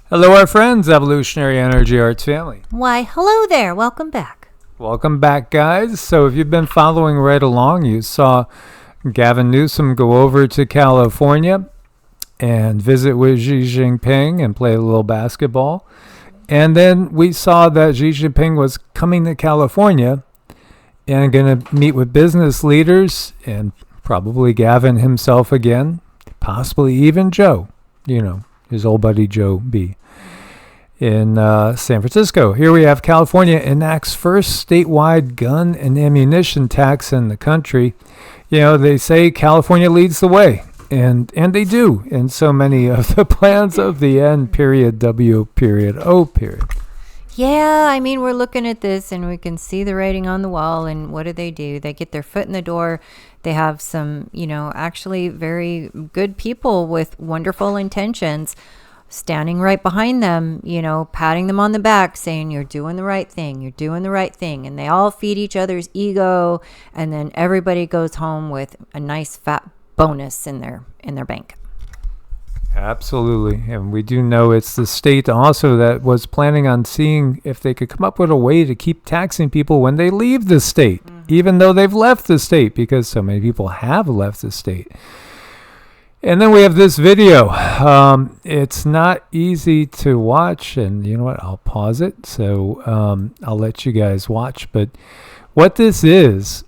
Hello, our friends, Evolutionary Energy Arts family. Why, hello there. Welcome back. Welcome back, guys. So if you've been following right along, you saw Gavin Newsom go over to California and visit with Xi Jinping and play a little basketball. And then we saw that Xi Jinping was coming to California and going to meet with business leaders and probably Gavin himself again, possibly even Joe, his old buddy Joe B. in San Francisco. Here we have California enacts first statewide gun and ammunition tax in the country. They say California leads the way, and they do in so many of the plans of the N period W period O period. Yeah, I mean, we're looking at this and we can see the writing on the wall. And what do? They get their foot in the door. They have some, actually very good people with wonderful intentions standing right behind them, patting them on the back, saying, you're doing the right thing. You're doing the right thing. And they all feed each other's ego. And then everybody goes home with a nice fat bonus in their bank. Absolutely. And we do know it's the state also that was planning on seeing if they could come up with a way to keep taxing people when they leave the state, even though they've left the state, because so many people have left the state. And then we have this video. It's not easy to watch, and you know what? I'll pause it, so I'll let you guys watch. But what this is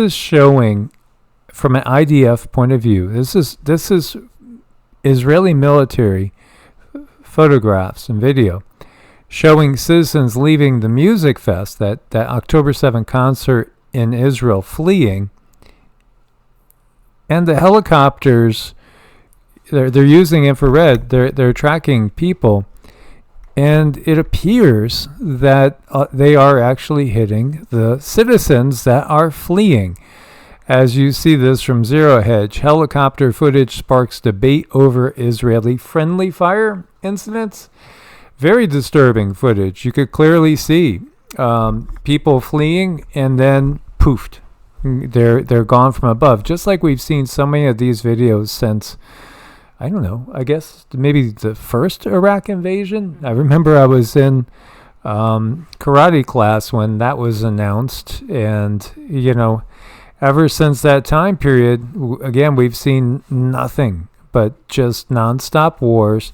showing from an IDF point of view. This is Israeli military photographs and video showing citizens leaving the music fest, that October 7th concert in Israel, fleeing. And the helicopters, they're using infrared, they're tracking people. And it appears that they are actually hitting the citizens that are fleeing. As you see this from Zero Hedge, helicopter footage sparks debate over Israeli friendly fire incidents. Very disturbing footage. You could clearly see people fleeing and then poofed. They're gone from above. Just like we've seen so many of these videos since, I don't know, I guess maybe the first Iraq invasion. I remember I was in karate class when that was announced, and ever since that time period, again, we've seen nothing but just nonstop wars.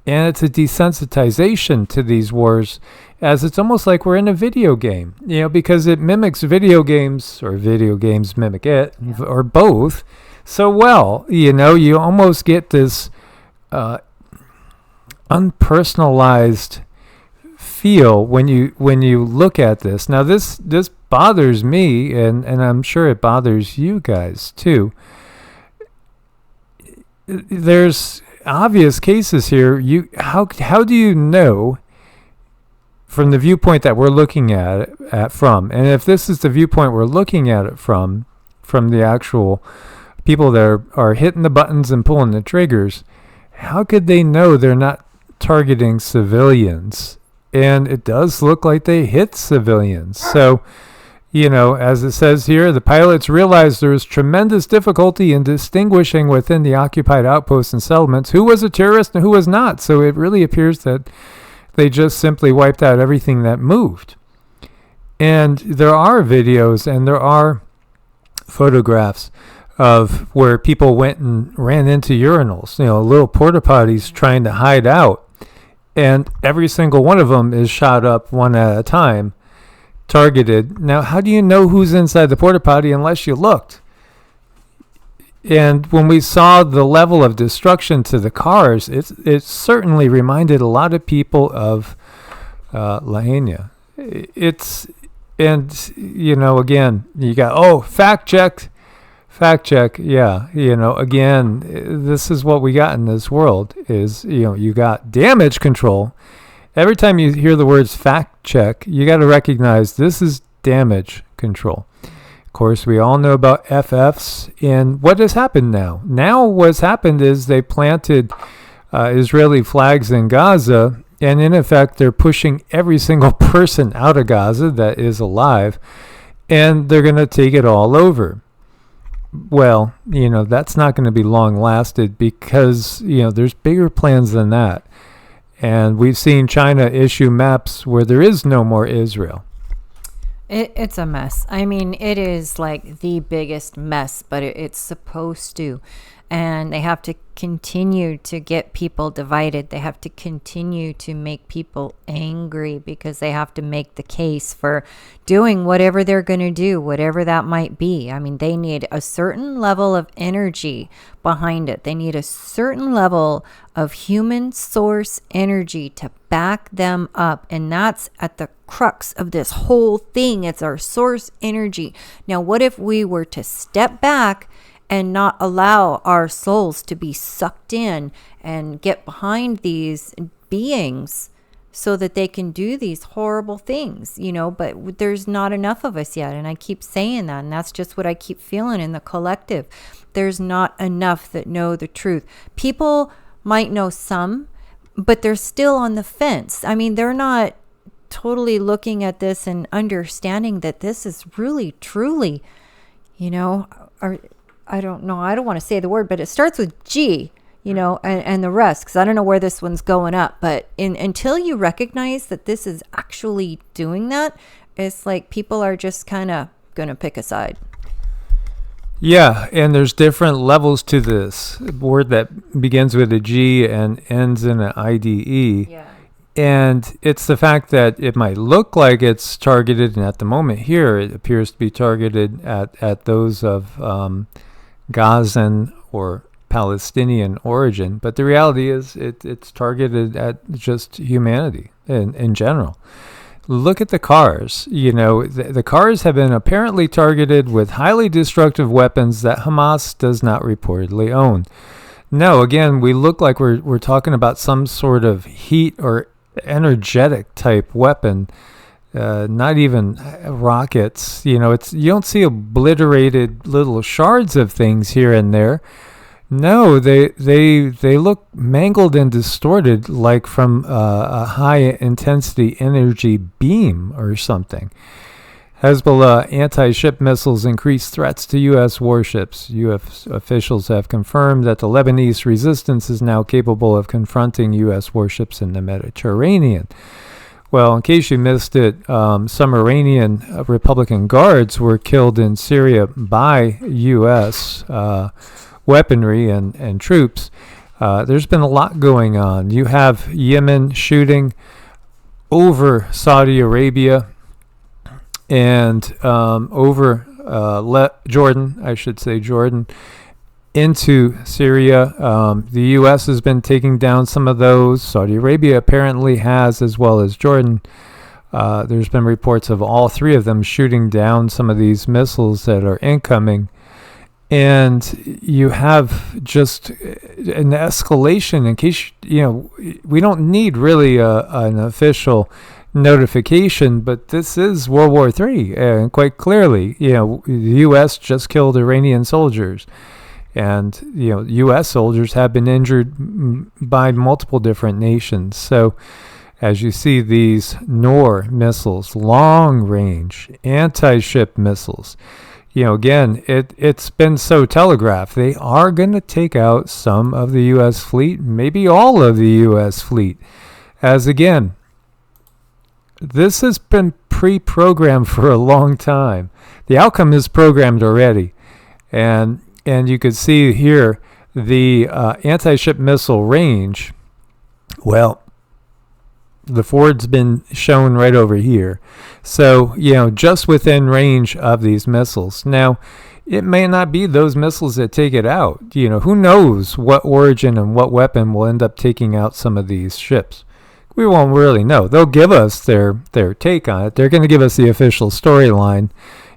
And it's a desensitization to these wars, as it's almost like we're in a video game, because it mimics video games, or video games mimic it, or both, so well. You almost get this unpersonalized feel when you look at this. Now, this bothers me, and I'm sure it bothers you guys too. There's obvious cases here. How do you know from the viewpoint that we're looking at it from, and if this is the viewpoint we're looking at it from the actual people that are hitting the buttons and pulling the triggers, how could they know they're not targeting civilians? And it does look like they hit civilians. So, as it says here, the pilots realized there was tremendous difficulty in distinguishing within the occupied outposts and settlements who was a terrorist and who was not. So it really appears that they just simply wiped out everything that moved. And there are videos and there are photographs of where people went and ran into urinals, little porta potties, trying to hide out. And every single one of them is shot up one at a time, targeted. Now, how do you know who's inside the porta potty unless you looked? And when we saw the level of destruction to the cars, it certainly reminded a lot of people of Lahaina. Again, you got, fact check. Yeah. Again, this is what we got in this world is, you got damage control. Every time you hear the words fact check, you got to recognize this is damage control. Of course, we all know about FFs, and what has happened now? Now what's happened is they planted Israeli flags in Gaza, and in effect, they're pushing every single person out of Gaza that is alive, and they're going to take it all over. Well, that's not going to be long lasted because, there's bigger plans than that. And we've seen China issue maps where there is no more Israel. It's a mess. I mean, it is like the biggest mess, but it's supposed to. And they have to continue to get people divided. They have to continue to make people angry because they have to make the case for doing whatever they're going to do, whatever that might be. I mean, they need a certain level of energy behind it. They need a certain level of human source energy to back them up. And that's at the crux of this whole thing. It's our source energy. Now, what if we were to step back and not allow our souls to be sucked in and get behind these beings so that they can do these horrible things, but there's not enough of us yet. And I keep saying that, and that's just what I keep feeling in the collective. There's not enough that know the truth. People might know some, but they're still on the fence. I mean, they're not totally looking at this and understanding that this is really, truly, I don't know. I don't want to say the word, but it starts with G, and the rest, because I don't know where this one's going up. But until you recognize that this is actually doing that, it's like people are just kind of going to pick a side. Yeah, and there's different levels to this word that begins with a G and ends in an IDE. Yeah. And it's the fact that it might look like it's targeted, and at the moment here, it appears to be targeted at those of Gazan or Palestinian origin. But the reality is it's targeted at just humanity in general. Look at the cars. The cars have been apparently targeted with highly destructive weapons that Hamas does not reportedly own. No, again, we look like we're talking about some sort of heat or energetic type weapon, not even rockets. You don't see obliterated little shards of things here and there. No, they look mangled and distorted, like from a high intensity energy beam or something. Hezbollah anti-ship missiles increase threats to U.S. warships. U.S. officials have confirmed that the Lebanese resistance is now capable of confronting U.S. warships in the Mediterranean. Well, in case you missed it, some Iranian Republican guards were killed in Syria by U.S. Weaponry and troops. There's been a lot going on. You have Yemen shooting over Saudi Arabia and over Jordan, into Syria. The U.S. has been taking down some of those. Saudi Arabia apparently has, as well as Jordan. There's been reports of all three of them shooting down some of these missiles that are incoming. And you have just an escalation. In case, we don't need really an official notification, but this is World War III, and quite clearly, the U.S. just killed Iranian soldiers, and U.S. soldiers have been injured by multiple different nations. So, as you see these NOR missiles, long-range anti-ship missiles, again, it's been so telegraphed. They are going to take out some of the U.S. fleet, maybe all of the U.S. fleet, as again. This has been pre-programmed for a long time. The outcome is programmed already. And you could see here the anti-ship missile range. Well, the Ford's been shown right over here. So, just within range of these missiles. Now, it may not be those missiles that take it out. Who knows what origin and what weapon will end up taking out some of these ships. We won't really know. They'll give us their take on it. They're going to give us the official storyline.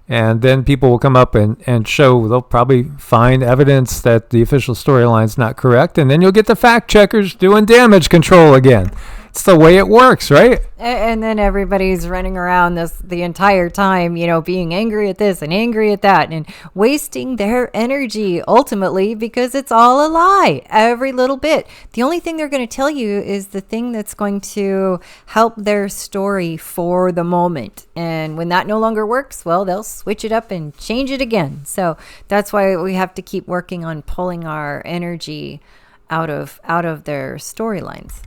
And then people will come up and show, they'll probably find evidence that the official storyline's not correct. And then you'll get the fact checkers doing damage control again. It's the way it works, right? And then everybody's running around the entire time, being angry at this and angry at that and wasting their energy ultimately because it's all a lie, every little bit. The only thing they're going to tell you is the thing that's going to help their story for the moment. And when that no longer works, well, they'll switch it up and change it again. So that's why we have to keep working on pulling our energy out of their storylines.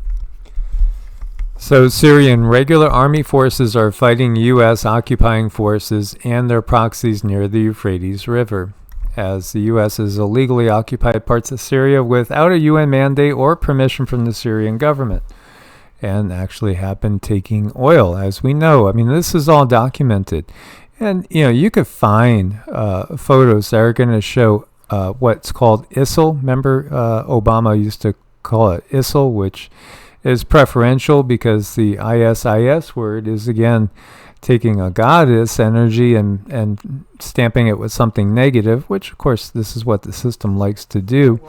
So Syrian regular army forces are fighting U.S. occupying forces and their proxies near the Euphrates River, as the U.S. has illegally occupied parts of Syria without a UN mandate or permission from the Syrian government, and actually have been taking oil, as we know. I mean, this is all documented. And, you could find photos that are going to show what's called ISIL. Remember, Obama used to call it ISIL, which is preferential because the ISIS word is, again, taking a goddess energy and stamping it with something negative, which, of course, this is what the system likes to do.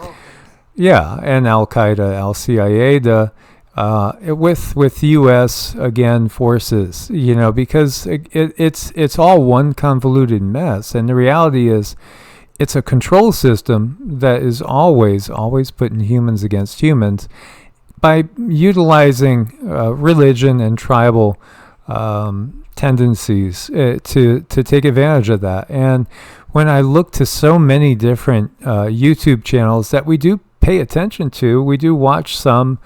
Yeah, and Al-Qaeda, Al-Qaeda, with U.S. again forces, because it's all one convoluted mess, and the reality is, it's a control system that is always putting humans against humans by utilizing religion and tribal tendencies to take advantage of that. And when I look to so many different YouTube channels that we do pay attention to, we do watch some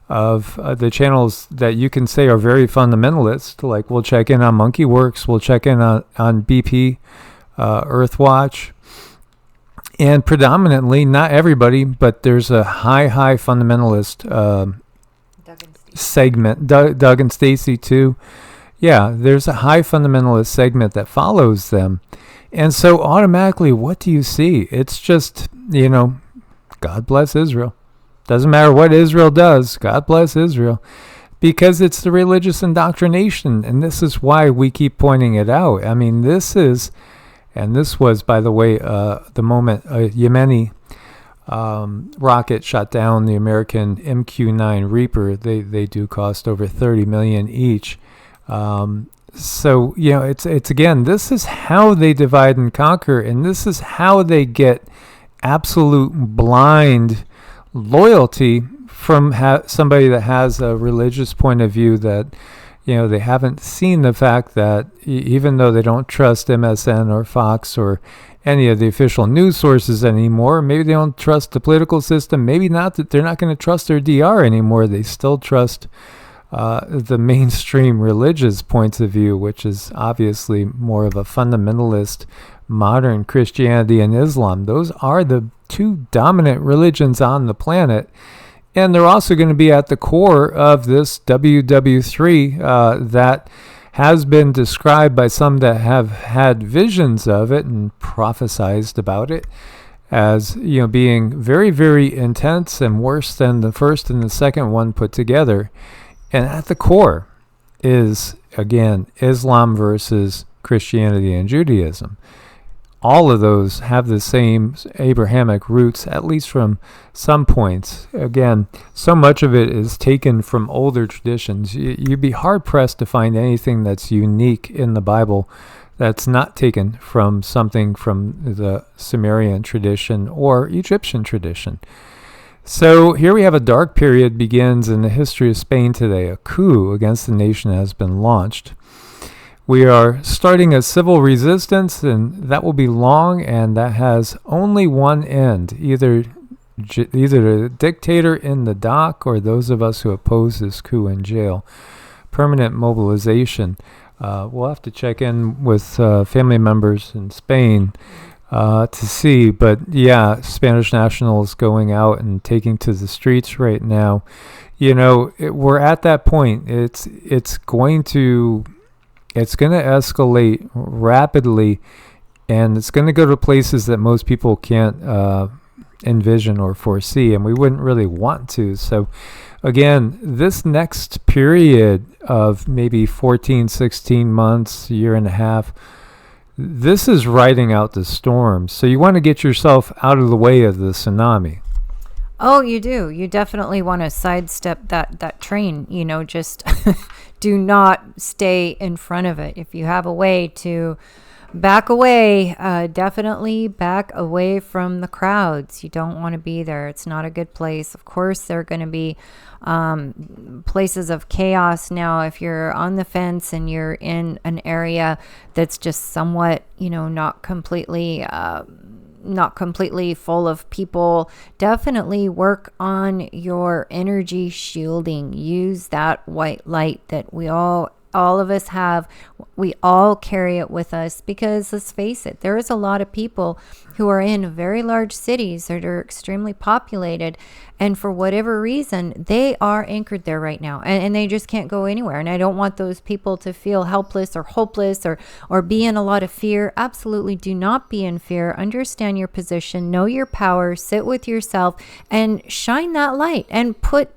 of the channels that you can say are very fundamentalist, like we'll check in on Monkeyworks, we'll check in on BP, Earthwatch, and predominantly, not everybody, but there's a high fundamentalist segment, Doug and Stacy too. Yeah, there's a high fundamentalist segment that follows them. And so automatically, what do you see? It's just, God bless Israel. Doesn't matter what Israel does, God bless Israel. Because it's the religious indoctrination. And this is why we keep pointing it out. I mean, this was, by the way, the moment a Yemeni rocket shot down the American MQ-9 Reaper. They do cost over $30 million each. So, it's again, this is how they divide and conquer, and this is how they get absolute blind loyalty from somebody that has a religious point of view that, they haven't seen the fact that even though they don't trust MSN or Fox or any of the official news sources anymore, maybe they don't trust the political system, maybe not, that they're not going to trust their DR anymore. They still trust the mainstream religious points of view, which is obviously more of a fundamentalist modern Christianity and Islam. Those are the two dominant religions on the planet. And they're also going to be at the core of this WW3 that has been described by some that have had visions of it and prophesized about it as, being very, very intense and worse than the first and the second one put together. And at the core is, again, Islam versus Christianity and Judaism. All of those have the same Abrahamic roots, at least from some points. Again, so much of it is taken from older traditions. You'd be hard-pressed to find anything that's unique in the Bible that's not taken from something from the Sumerian tradition or Egyptian tradition. So here we have a dark period begins in the history of Spain today. A coup against the nation has been launched. We are starting a civil resistance, and that will be long, and that has only one end, either the dictator in the dock or those of us who oppose this coup in jail. Permanent mobilization. We'll have to check in with family members in Spain to see, but yeah, Spanish nationals going out and taking to the streets right now. We're at that point. It's going to escalate rapidly, and it's going to go to places that most people can't envision or foresee, and we wouldn't really want to. So again, this next period of maybe 14, 16 months, year and a half, this is riding out the storm. So you want to get yourself out of the way of the tsunami. Oh, you do. You definitely want to sidestep that train, just do not stay in front of it. If you have a way to back away, definitely back away from the crowds. You don't want to be there. It's not a good place. Of course, there are going to be places of chaos. Now, if you're on the fence and you're in an area that's just somewhat, not completely not completely full of people, definitely work on your energy shielding. Use that white light that we all of us have. We all carry it with us, because let's face it, there is a lot of people who are in very large cities that are extremely populated, and for whatever reason they are anchored there right now, and they just can't go anywhere. And I don't want those people to feel helpless or hopeless or be in a lot of fear. Absolutely do not be in fear. Understand your position, know your power, sit with yourself, and shine that light, and put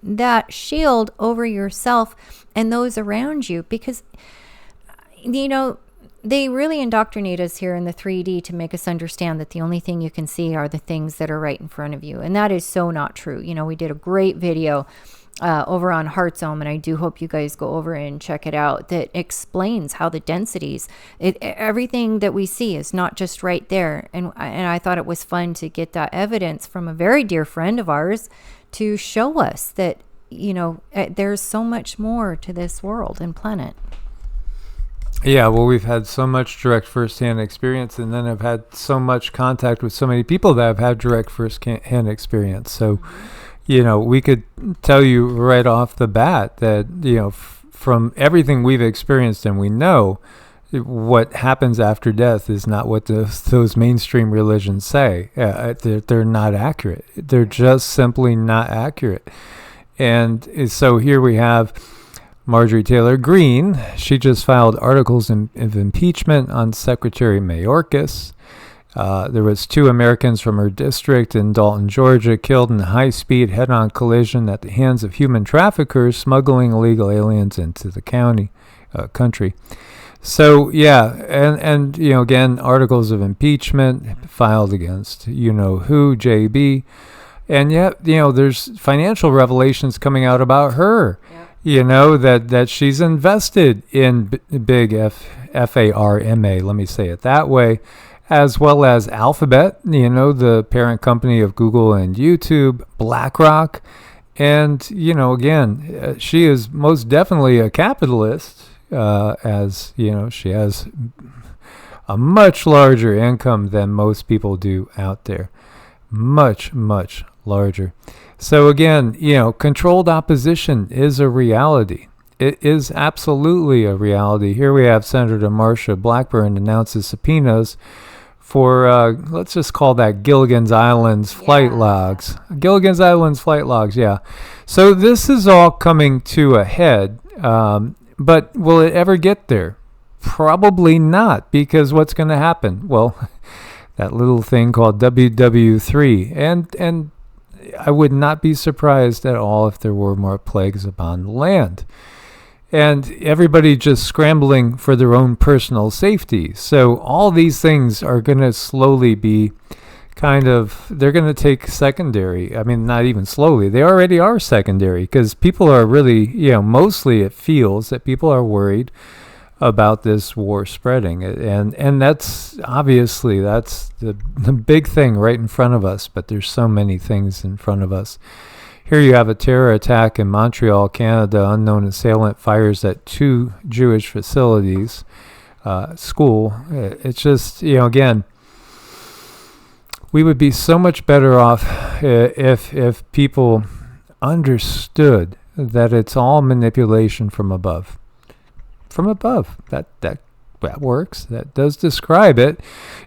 that shield over yourself and those around you, because they really indoctrinate us here in the 3D to make us understand that the only thing you can see are the things that are right in front of you, and that is so not true. We did a great video over on HEEARTS, and I do hope you guys go over and check it out, that explains how the densities, everything that we see is not just right there. And I thought it was fun to get that evidence from a very dear friend of ours to show us that there's so much more to this world and planet. Yeah, well, we've had so much direct firsthand experience, and then I've had so much contact with so many people that have had direct firsthand experience. So, we could tell you right off the bat that, from everything we've experienced, and we know what happens after death is not what those mainstream religions say. They're not accurate. They're just simply not accurate. And so here we have Marjorie Taylor Greene. She just filed articles of impeachment on Secretary Mayorkas. There was 2 Americans from her district in Dalton, Georgia, killed in a high-speed head-on collision at the hands of human traffickers smuggling illegal aliens into the country. So, yeah, and again, articles of impeachment filed against who, JB. And yet, there's financial revelations coming out about her, that she's invested in big FARMA, let me say it that way, as well as Alphabet, the parent company of Google and YouTube, BlackRock. And, again, she is most definitely a capitalist, as, she has a much larger income than most people do out there. Much, much larger. So again, controlled opposition is a reality. It is absolutely a reality. Here we have Senator Marsha Blackburn announces subpoenas for, let's just call that Gilligan's Island's flight logs. Gilligan's Island's flight logs, yeah. So this is all coming to a head, but will it ever get there? Probably not, because what's going to happen? Well, that little thing called WW3, and I would not be surprised at all if there were more plagues upon the land. And everybody just scrambling for their own personal safety. So all these things are going to slowly be they're going to take secondary. I mean, not even slowly. They already are secondary, because people are really, mostly it feels that people are worried about this war spreading. And that's obviously, that's the big thing right in front of us, but there's so many things in front of us. Here you have a terror attack in Montreal, Canada. Unknown assailant fires at 2 Jewish facilities, school. It's just, again, we would be so much better off if people understood that it's all manipulation from above. From above. That works. That does describe it.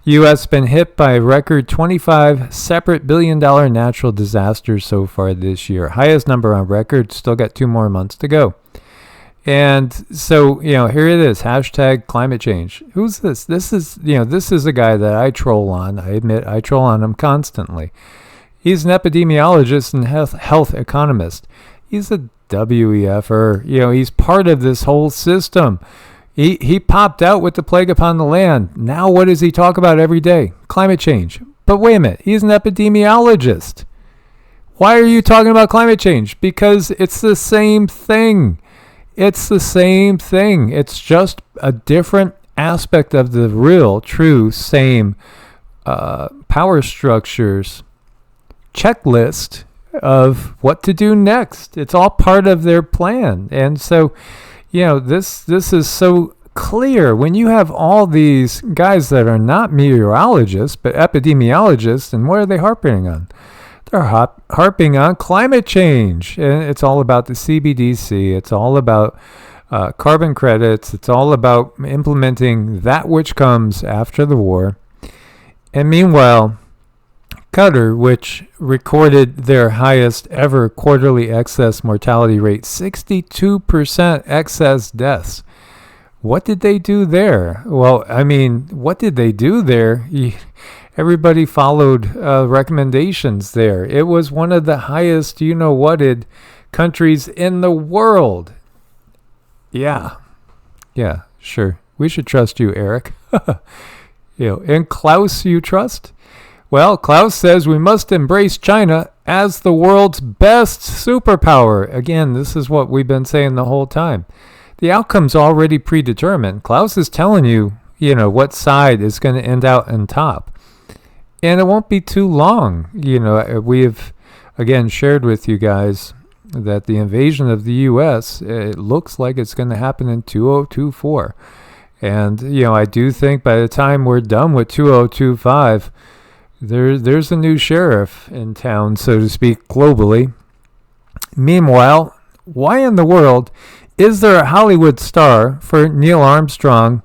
U.S. been hit by a record 25 separate billion-dollar natural disasters so far this year. Highest number on record. Still got 2 more months to go. And so, here it is. Hashtag climate change. Who's this? This is a guy that I troll on. I admit I troll on him constantly. He's an epidemiologist and health economist. He's a WEFer. He's part of this whole system. He popped out with the plague upon the land. Now what does he talk about every day? Climate change. But wait a minute. He's an epidemiologist. Why are you talking about climate change? Because it's the same thing. It's the same thing. It's just a different aspect of the real, true, same power structures checklist of what to do next. It's all part of their plan. And so, this is so clear when you have all these guys that are not meteorologists but epidemiologists, and what are they harping on? They're harping on climate change, and it's all about the CBDC. It's all about carbon credits. It's all about implementing that which comes after the war. And meanwhile, Qatar, which recorded their highest ever quarterly excess mortality rate, 62% excess deaths. What did they do there? Well, I mean, what did they do there? Everybody followed recommendations there. It was one of the highest, you-know-whatted countries in the world. Yeah, sure. We should trust you, Eric. And Klaus, you trust? Well, Klaus says we must embrace China as the world's best superpower. Again, this is what we've been saying the whole time. The outcome's already predetermined. Klaus is telling you, what side is going to end out on top. And it won't be too long. We've, again, shared with you guys that the invasion of the U.S., it looks like it's going to happen in 2024. And, I do think by the time we're done with 2025, there's a new sheriff in town, so to speak, globally. Meanwhile, why in the world is there a Hollywood star for Neil Armstrong,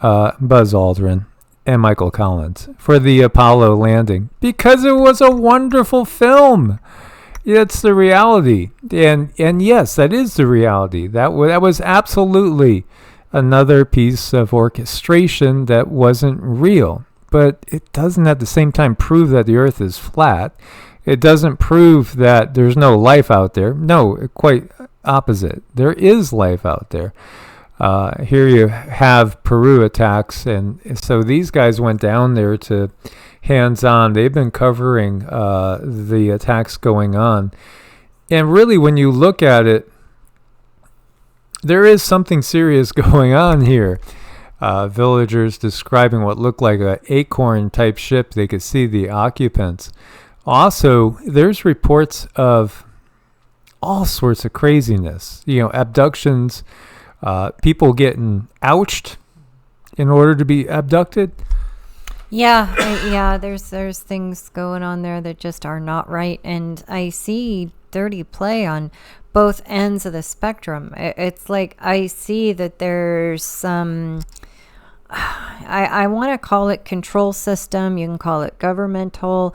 Buzz Aldrin, and Michael Collins for the Apollo landing? Because it was a wonderful film. It's the reality. And yes, that is the reality. That was absolutely another piece of orchestration that wasn't real. But it doesn't at the same time prove that the earth is flat. It doesn't prove that there's no life out there. No, quite opposite. There is life out there. Here you have Peru attacks, and so these guys went down there to hands-on. They've been covering the attacks going on. And really, when you look at it, there is something serious going on here. Villagers describing what looked like an acorn-type ship. They could see the occupants. Also, there's reports of all sorts of craziness. Abductions, people getting in order to be abducted. Yeah, there's things going on there that just are not right, and I see dirty play on both ends of the spectrum. It's like I see that there's some, I want to call it control system, you can call it governmental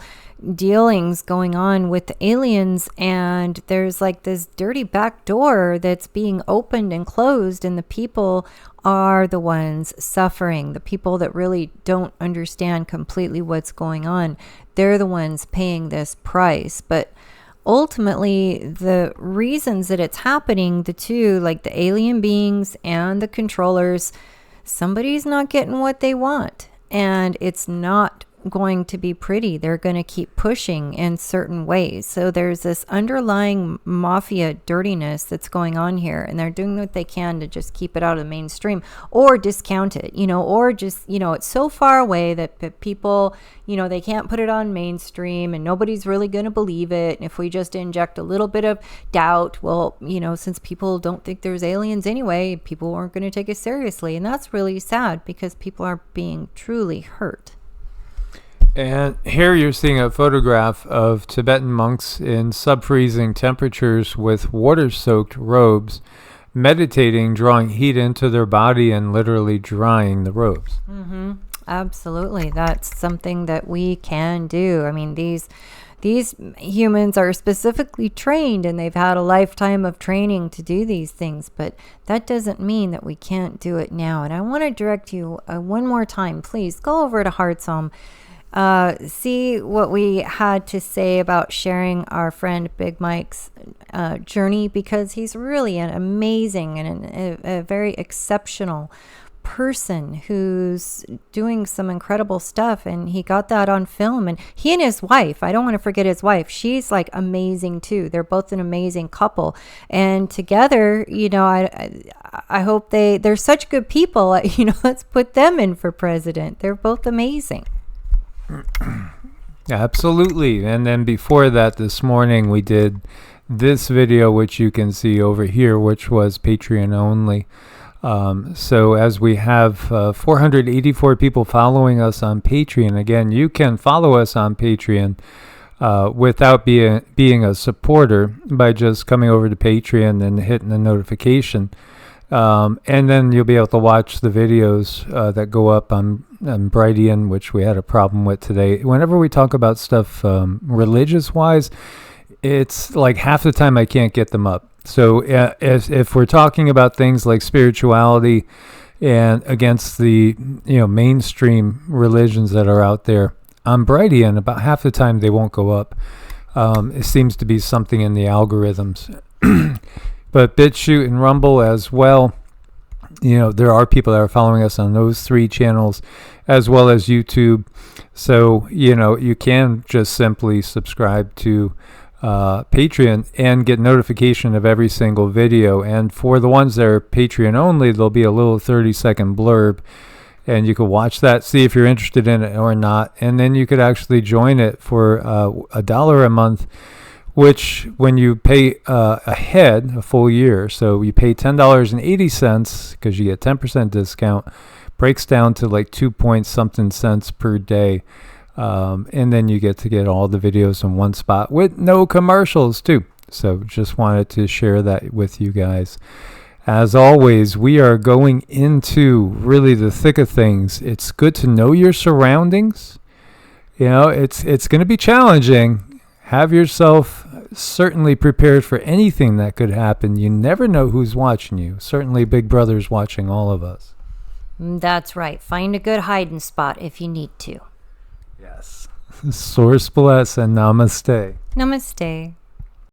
dealings going on with the aliens, and there's like this dirty back door that's being opened and closed, and the people are the ones suffering. The people that really don't understand completely what's going on, they're the ones paying this price. But ultimately, the reasons that it's happening, the two, like the alien beings and the controllers, somebody's not getting what they want, and it's not going to be pretty. They're going to keep pushing in certain ways. So there's this underlying mafia dirtiness that's going on here, and they're doing what they can to just keep it out of the mainstream or discount it, or just, it's so far away that people, they can't put it on mainstream and nobody's really going to believe it. And if we just inject a little bit of doubt, well, since people don't think there's aliens anyway, people aren't going to take it seriously. And that's really sad because people are being truly hurt. And here you're seeing a photograph of Tibetan monks in sub-freezing temperatures with water-soaked robes, meditating, drawing heat into their body, and literally drying the robes. Mm-hmm. Absolutely. That's something that we can do. I mean, these humans are specifically trained, and they've had a lifetime of training to do these things, but that doesn't mean that we can't do it now. And I want to direct you one more time, please go over to Hearts Home. See what we had to say about sharing our friend Big Mike's journey, because he's really an amazing and a very exceptional person who's doing some incredible stuff, and he got that on film. And he and his wife, I don't want to forget his wife, she's like amazing too. They're both an amazing couple, and together, I hope they're such good people. Let's put them in for president. They're both amazing. Absolutely. And then before that, this morning we did this video, which you can see over here, which was Patreon only. So as we have 484 people following us on Patreon, again, you can follow us on Patreon without being a supporter by just coming over to Patreon and hitting the notification. And then you'll be able to watch the videos that go up on Brighteon, which we had a problem with today. Whenever we talk about stuff religious-wise, it's like half the time I can't get them up. So if we're talking about things like spirituality and against the mainstream religions that are out there, on Brighteon, about half the time they won't go up. It seems to be something in the algorithms. But Bitchute and Rumble as well, there are people that are following us on those 3 channels as well as YouTube. So, you can just simply subscribe to Patreon and get notification of every single video. And for the ones that are Patreon only, there'll be a little 30-second blurb, and you can watch that, see if you're interested in it or not. And then you could actually join it for $1 a month, which when you pay ahead a full year, so you pay $10.80 because you get 10% discount, breaks down to like 2 point something cents per day. And then you get all the videos in one spot with no commercials too. So just wanted to share that with you guys. As always, we are going into really the thick of things. It's good to know your surroundings. It's going to be challenging. Have yourself certainly prepared for anything that could happen. You never know who's watching you. Certainly Big Brother's watching all of us. That's right. Find a good hiding spot if you need to. Yes. Source bless and namaste. Namaste.